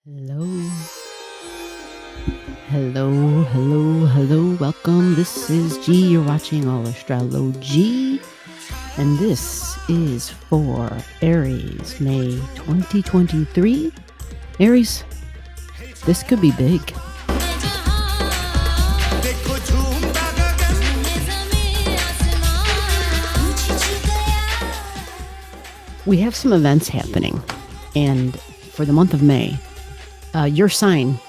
Hello, hello, hello, hello. Welcome. This is G. You're watching Allastrology, and this is for Aries May 2023. Aries, this could be big. We have some events happening, and for the month of May, your sign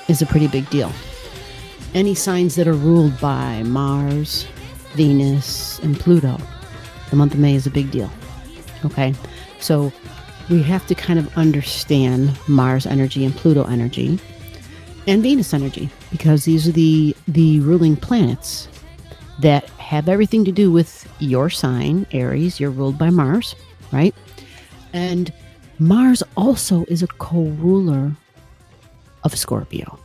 is a pretty big deal. Any signs that are ruled by Mars, Venus, and Pluto, the month of May is a big deal. Okay, so we have to kind of understand Mars energy and Pluto energy and Venus energy, because these are the ruling planets that have everything to do with your sign, Aries. You're ruled by Mars, right? And Mars also is a co-ruler of Scorpio,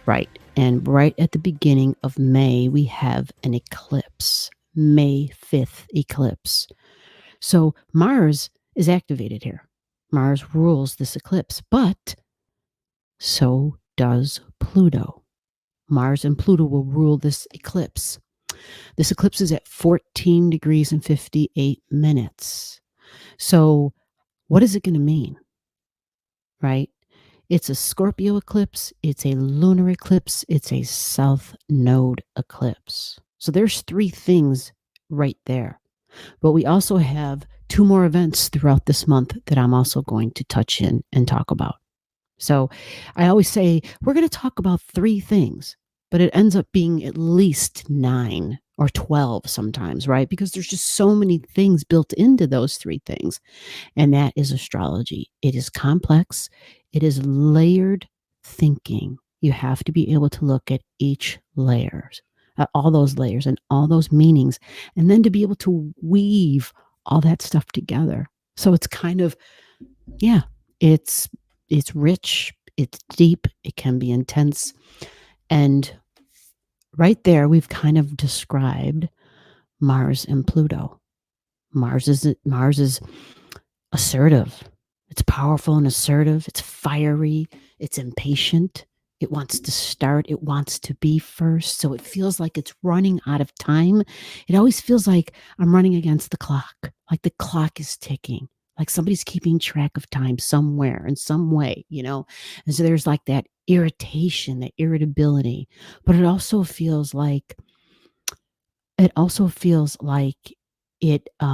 right? And right at the beginning of May, we have an eclipse, May 5th eclipse. So Mars is activated here. Mars rules this eclipse, but so does Pluto. Mars and Pluto will rule this eclipse. This eclipse is at 14 degrees and 58 minutes. So what is it going to mean, right? It's a Scorpio eclipse, it's a lunar eclipse, it's a south node eclipse. So there's three things right there. But we also have two more events throughout this month that I'm also going to touch in and talk about. So I always say we're going to talk about three things, but it ends up being at least 9 or 12 sometimes, right? Because there's just so many things built into those three things. And that is astrology. It is complex. It is layered thinking. You have to be able to look at each layers, at all those layers and all those meanings, and then to be able to weave all that stuff together. So it's kind of, yeah, it's rich, it's deep, it can be intense. And right there, we've kind of described Mars and Pluto. Mars is assertive. It's powerful and assertive. It's fiery. It's impatient. It wants to start. It wants to be first. So it feels like it's running out of time. It always feels like I'm running against the clock, like the clock is ticking, like somebody's keeping track of time somewhere in some way, And so there's like that irritation, that irritability, but it also feels like it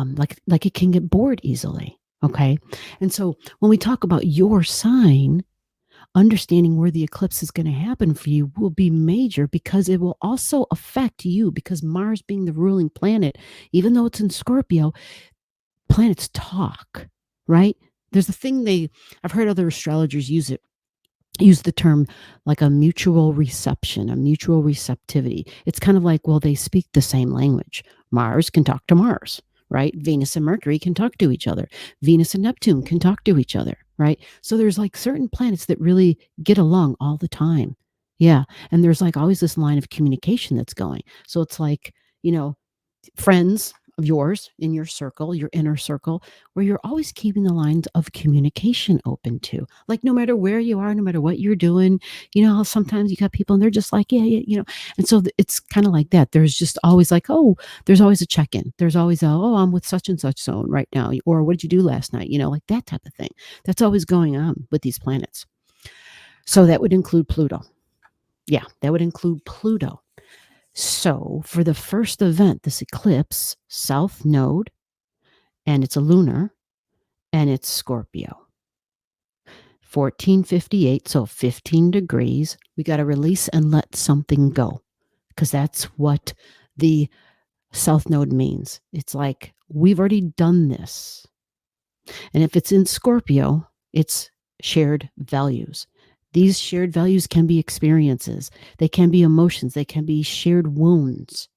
like it can get bored easily. Okay. And so when we talk about your sign, understanding where the eclipse is going to happen for you will be major, because it will also affect you, because Mars being the ruling planet, even though it's in Scorpio, planets talk, right? There's a thing I've heard other astrologers use the term like a mutual reception, a mutual receptivity. It's kind of like, well, they speak the same language. Mars can talk to Mars, right? Venus and Mercury can talk to each other. Venus and Neptune can talk to each other, right? So there's like certain planets that really get along all the time. Yeah. And there's like always this line of communication that's going. So it's like, friends of yours in your circle, your inner circle, where you're always keeping the lines of communication open to, like, no matter where you are, no matter what you're doing, how sometimes you got people and they're just like, yeah. And so it's kind of like that. There's just always like, there's always a check-in. There's always I'm with such and such zone right now. Or what did you do last night? Like that type of thing. That's always going on with these planets. So that would include Pluto. Yeah, that would include Pluto. So for the first event, this eclipse, south node, and it's a lunar, and it's Scorpio. 1458, so 15 degrees. We got to release and let something go, because that's what the south node means. It's like, we've already done this. And if it's in Scorpio, it's shared values. These shared values can be experiences. They can be emotions. They can be shared wounds.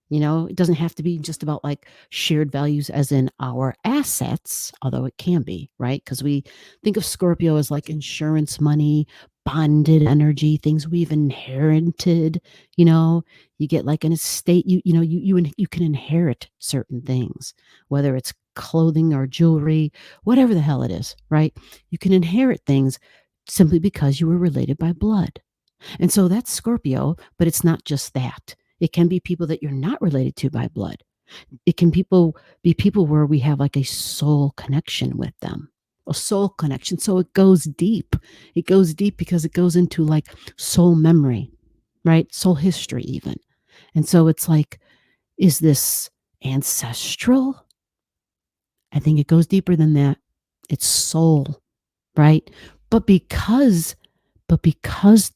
It doesn't have to be just about like shared values as in our assets, although it can be, right? Because we think of Scorpio as like insurance money, bonded energy, things we've inherited. You get like an estate, you can inherit certain things, whether it's clothing or jewelry, whatever the hell it is, right? You can inherit things simply because you were related by blood. And so that's Scorpio, but it's not just that. It can be people that you're not related to by blood. It can be people where we have like a soul connection with them, a soul connection. So it goes deep. It goes deep because it goes into like soul memory, right? Soul history, even. And so it's like, is this ancestral? I think it goes deeper than that. It's soul, right? But because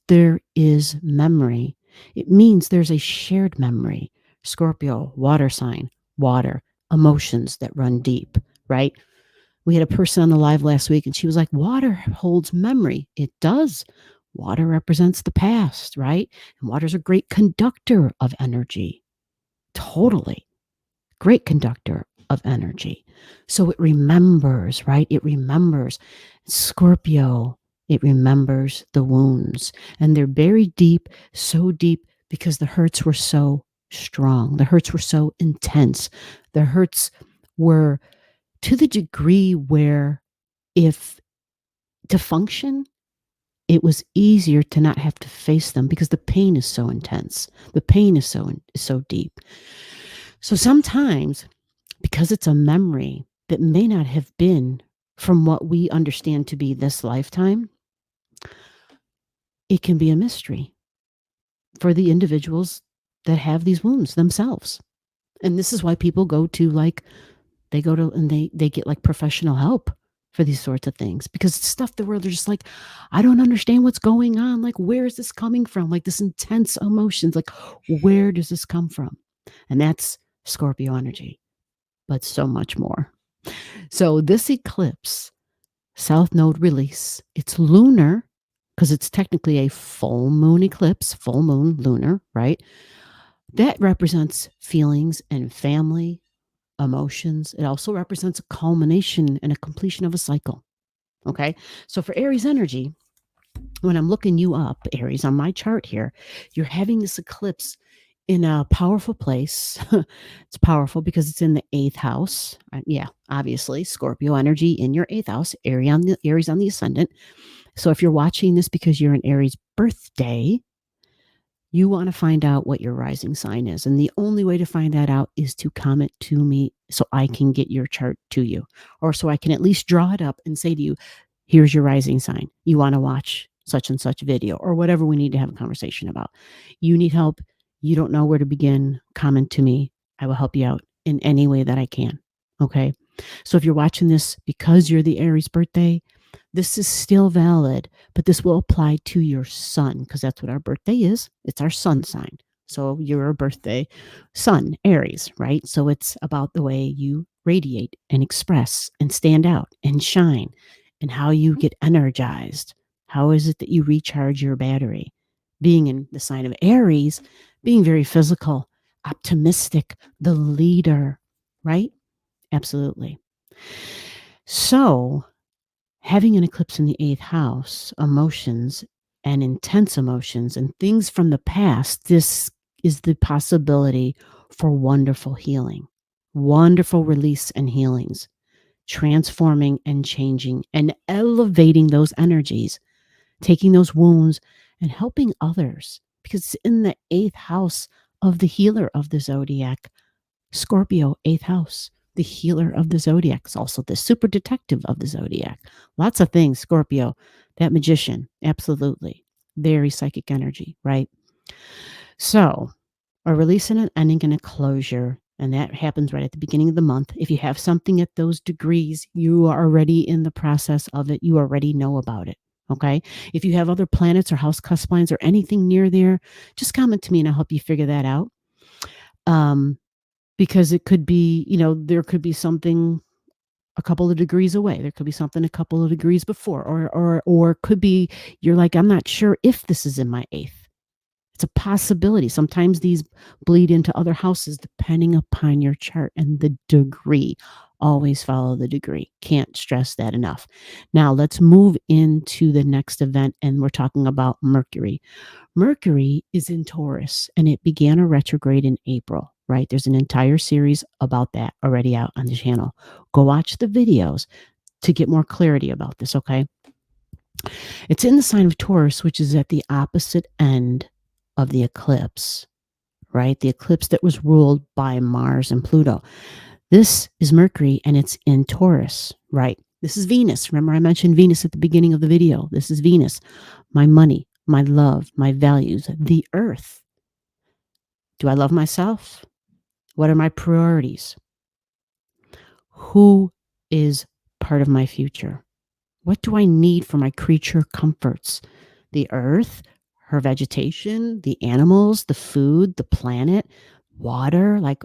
there is memory, it means there's a shared memory. Scorpio, water sign, water, emotions that run deep, right? We had a person on the live last week and she was like, water holds memory. It does. Water represents the past, right? And water's a great conductor of energy. Totally. Great conductor of energy. So it remembers, right? It remembers. Scorpio, it remembers the wounds. And they're buried deep, so deep because the hurts were so strong. The hurts were so intense. The hurts were to the degree where if to function, it was easier to not have to face them because the pain is so intense. The pain is so deep. So sometimes, because it's a memory that may not have been from what we understand to be this lifetime, it can be a mystery for the individuals that have these wounds themselves. And this is why people go to they get like professional help for these sorts of things, because it's stuff that where they're just like, I don't understand what's going on. Like, where is this coming from? Like this intense emotions, like where does this come from? And that's Scorpio energy, but so much more. So this eclipse, South Node release, it's lunar because it's technically a full moon eclipse, full moon lunar, right? That represents feelings and family, emotions. It also represents a culmination and a completion of a cycle. Okay. So for Aries energy, when I'm looking you up, Aries, on my chart here, you're having this eclipse in a powerful place. It's powerful because it's in the 8th house. Yeah, obviously, Scorpio energy in your 8th house, Aries on the ascendant. So if you're watching this because you're an Aries birthday, you want to find out what your rising sign is. And the only way to find that out is to comment to me so I can get your chart to you, or so I can at least draw it up and say to you, here's your rising sign. You want to watch such and such video or whatever we need to have a conversation about. You need help. You don't know where to begin. Comment to me. I will help you out in any way that I can. Okay. So if you're watching this because you're the Aries birthday, this is still valid, but this will apply to your sun because that's what our birthday is. It's our sun sign. So your birthday, sun, Aries, right? So it's about the way you radiate and express and stand out and shine and how you get energized. How is it that you recharge your battery? Being in the sign of Aries, being very physical, optimistic, the leader, right? Absolutely. So having an eclipse in the 8th house, emotions and intense emotions and things from the past, this is the possibility for wonderful healing, wonderful release and healings, transforming and changing and elevating those energies, taking those wounds and helping others, because it's in the 8th house of the healer of the zodiac, Scorpio, 8th house. The healer of the zodiac is also the super detective of the zodiac. Lots of things, Scorpio, that magician, absolutely. Very psychic energy, right? So, a release and an ending and a closure, and that happens right at the beginning of the month. If you have something at those degrees, you are already in the process of it. You already know about it. Okay. If you have other planets or house cusp lines or anything near there, just comment to me and I'll help you figure that out. Because it could be, there could be something a couple of degrees away. There could be something a couple of degrees before, or could be, you're like, I'm not sure if this is in my 8th. It's a possibility. Sometimes these bleed into other houses depending upon your chart and the degree. Always follow the degree. Can't stress that enough. Now let's move into the next event, and we're talking about Mercury. Mercury is in Taurus, and it began a retrograde in April, right? There's an entire series about that already out on the channel. Go watch the videos to get more clarity about this, okay? It's in the sign of Taurus, which is at the opposite end of the eclipse, right? The eclipse that was ruled by Mars and Pluto. This is Mercury and it's in Taurus, right? This is Venus. Remember, I mentioned Venus at the beginning of the video. This is Venus, my money, my love, my values, the earth. Do I love myself? What are my priorities? Who is part of my future? What do I need for my creature comforts? The earth, her vegetation, the animals, the food, the planet, water. Like,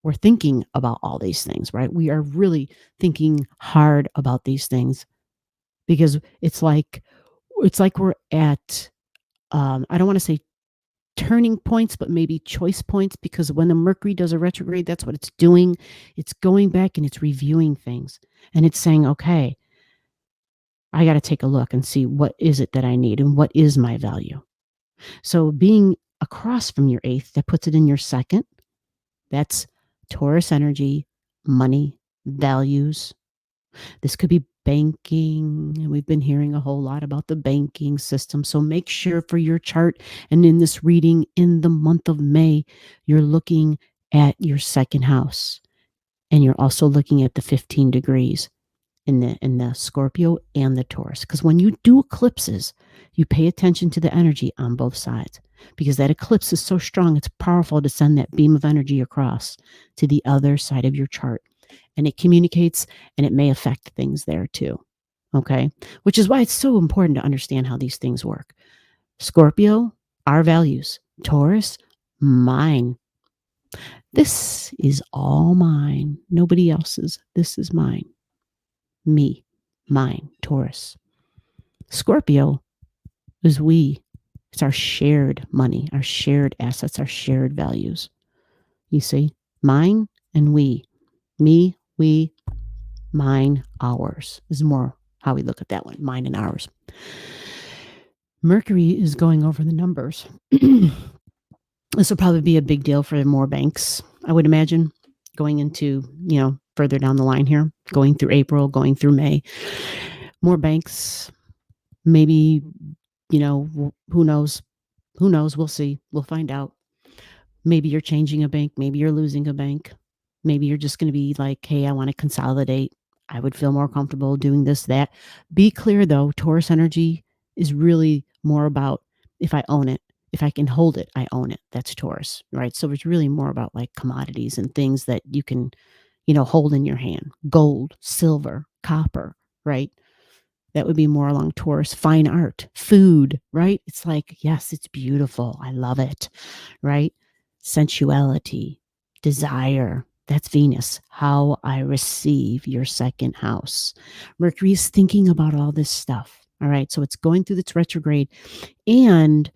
we're thinking about all these things, right? We are really thinking hard about these things because it's like we're at, I don't want to say turning points, but maybe choice points, because when the Mercury does a retrograde, that's what it's doing. It's going back and it's reviewing things and it's saying, okay, I got to take a look and see what is it that I need and what is my value. So being across from your eighth, that puts it in your second. That's Taurus energy, money, values. This could be banking. And we've been hearing a whole lot about the banking system. So make sure for your chart and in this reading in the month of May, you're looking at your second house. And you're also looking at the 15 degrees in the Scorpio and the Taurus. Because when you do eclipses, you pay attention to the energy on both sides, because that eclipse is so strong, it's powerful to send that beam of energy across to the other side of your chart. And it communicates and it may affect things there too. Okay. Which is why it's so important to understand how these things work. Scorpio, our values. Taurus, mine. This is all mine. Nobody else's. This is mine. Me, mine, Taurus. Scorpio is we. It's our shared money, our shared assets, our shared values. You see, mine and we. Me, we, mine, ours. This is more how we look at that one, mine and ours. Mercury is going over the numbers. This will probably be a big deal for more banks, I would imagine, going into, further down the line here, going through April, going through May. More banks, maybe, who knows? Who knows? We'll see. We'll find out. Maybe you're changing a bank. Maybe you're losing a bank. Maybe you're just going to be like, hey, I want to consolidate. I would feel more comfortable doing this, that. Be clear, though, Taurus energy is really more about if I own it, if I can hold it, I own it. That's Taurus, right? So it's really more about like commodities and things that you can, hold in your hand. Gold, silver, copper, right? That would be more along Taurus. Fine art, food, right? It's like, yes, it's beautiful. I love it, right? Sensuality, desire. That's Venus. How I receive your second house. Mercury is thinking about all this stuff. All right. So it's going through its retrograde. And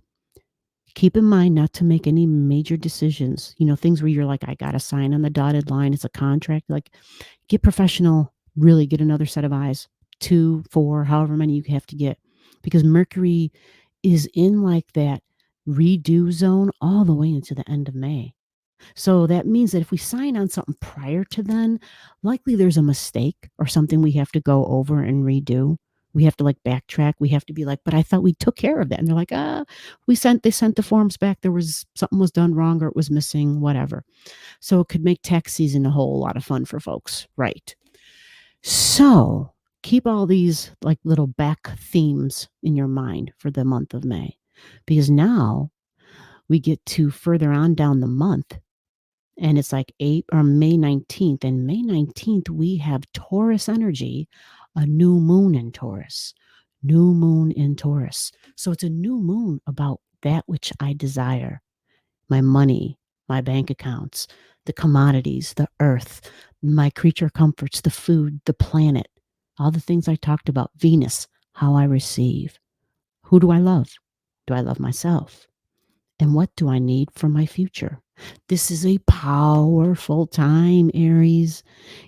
keep in mind not to make any major decisions, things where you're like, I got to sign on the dotted line. It's a contract. Like, get professional, really get another set of eyes, 2, 4, however many you have to get, because Mercury is in like that redo zone all the way into the end of May. So that means that if we sign on something prior to then, likely there's a mistake or something we have to go over and redo. We have to like backtrack. We have to be like, but I thought we took care of that. And they're like, they sent the forms back. Something was done wrong or it was missing, whatever. So it could make tax season a whole lot of fun for folks. Right. So keep all these like little back themes in your mind for the month of May, because now we get to further on down the month. And it's like May 19th. And May 19th, we have Taurus energy, a new moon in Taurus. New moon in Taurus. So it's a new moon about that which I desire. My money, my bank accounts, the commodities, the earth, my creature comforts, the food, the planet, all the things I talked about. Venus, how I receive. Who do I love? Do I love myself? And what do I need for my future? This is a powerful time, Aries.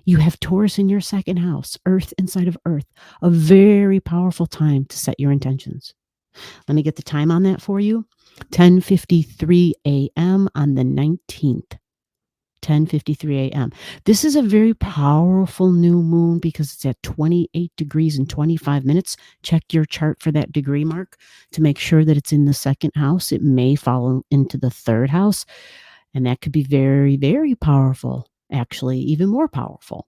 You have Taurus in your second house, Earth inside of Earth, a very powerful time to set your intentions. Let me get the time on that for you. 10:53 a.m. on the 19th. 10:53 a.m. This is a very powerful new moon because it's at 28 degrees and 25 minutes. Check your chart for that degree mark to make sure that it's in the second house. It may fall into the third house, and that could be very, very powerful. Actually, even more powerful.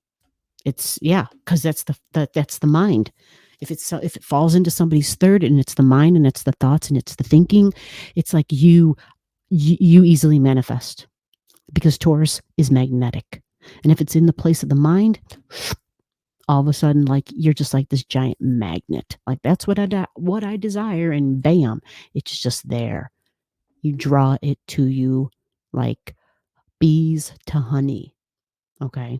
It's because that's the mind. If it falls into somebody's third and it's the mind and it's the thoughts and it's the thinking, it's like you easily manifest because Taurus is magnetic. And if it's in the place of the mind, all of a sudden, like you're just like this giant magnet. Like that's what I desire, and bam, it's just there. You draw it to you like bees to honey. Okay.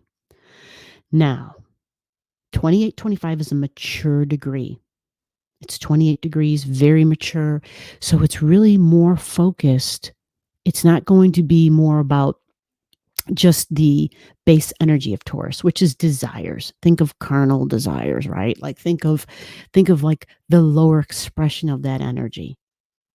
Now, 28-25 is a mature degree. It's 28 degrees, very mature. So it's really more focused. It's not going to be more about just the base energy of Taurus, which is desires. Think of carnal desires, right? Like think of like the lower expression of that energy.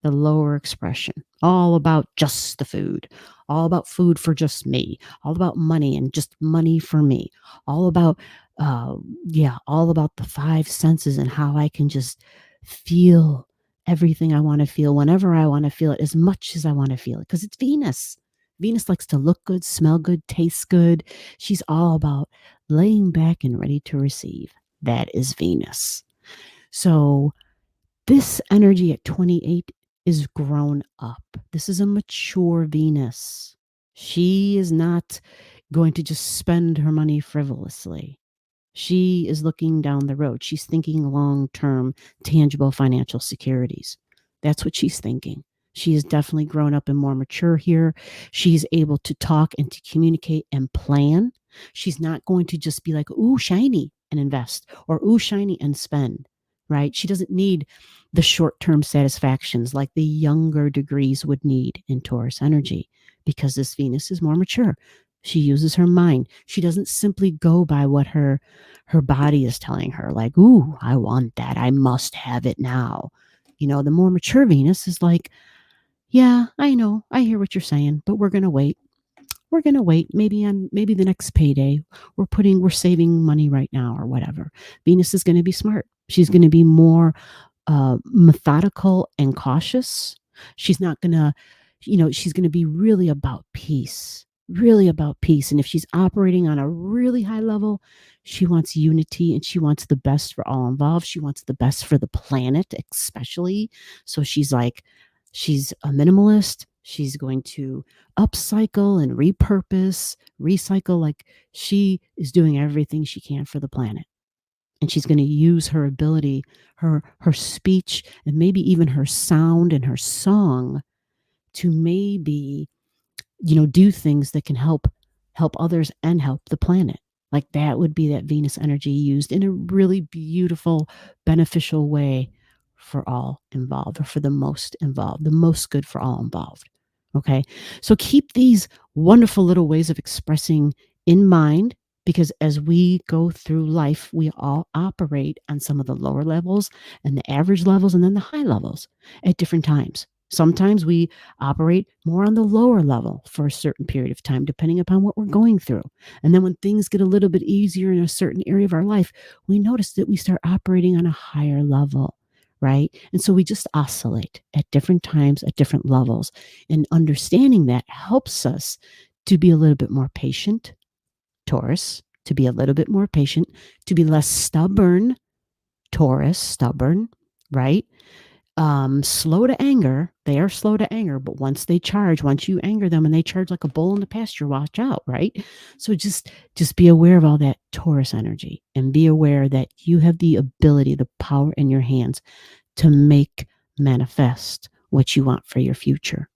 The lower expression, all about just the food, all about food for just me, all about money and just money for me, all about, all about the five senses and how I can just feel everything I want to feel whenever I want to feel it, as much as I want to feel it, because it's Venus. Venus likes to look good, smell good, taste good. She's all about laying back and ready to receive. That is Venus. So this energy at 28 is grown up. This is a mature Venus. She is not going to just spend her money frivolously. She is looking down the road. She's thinking long-term, tangible financial securities. That's what she's thinking. She is definitely grown up and more mature here. She's able to talk and to communicate and plan. She's not going to just be like, ooh, shiny, and invest, or ooh, shiny, and spend, right? She doesn't need the short-term satisfactions like the younger degrees would need in Taurus energy, because this Venus is more mature. She uses her mind. She doesn't simply go by what her body is telling her, like, ooh, I want that. I must have it now. You know, the more mature Venus is like, yeah, I know. I hear what you're saying, but we're going to wait. We're going to wait. Maybe the next payday. We're saving money right now or whatever. Venus is going to be smart. She's going to be more methodical and cautious. She's not going to, she's going to be really about peace. And if she's operating on a really high level, she wants unity and she wants the best for all involved. She wants the best for the planet, especially. So she's a minimalist. She's going to upcycle and repurpose, recycle. Like she is doing everything she can for the planet. And she's going to use her ability, her speech, and maybe even her sound and her song to maybe, do things that can help others and help the planet. Like that would be that Venus energy used in a really beautiful, beneficial way for all involved, or for the most involved, the most good for all involved. Okay. So keep these wonderful little ways of expressing in mind, because as we go through life, we all operate on some of the lower levels and the average levels and then the high levels at different times. Sometimes we operate more on the lower level for a certain period of time, depending upon what we're going through. And then when things get a little bit easier in a certain area of our life, we notice that we start operating on a higher level, right? And so we just oscillate at different times, at different levels. And understanding that helps us to be a little bit more patient, Taurus, to be a little bit more patient, to be less stubborn, Taurus, stubborn, right? Slow to anger. They are slow to anger, but once you anger them and they charge like a bull in the pasture, watch out, right? So just be aware of all that Taurus energy, and be aware that you have the ability, the power in your hands to make manifest what you want for your future.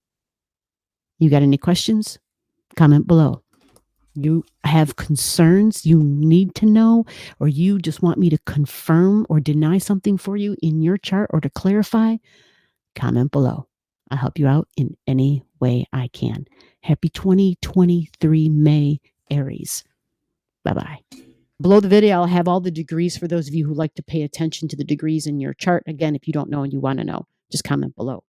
You got any questions? Comment below. You have concerns you need to know, or you just want me to confirm or deny something for you in your chart or to clarify, comment below. I'll help you out in any way I can. Happy 2023 May, Aries. Bye-bye. Below the video, I'll have all the degrees for those of you who like to pay attention to the degrees in your chart. Again, if you don't know and you want to know, just comment below.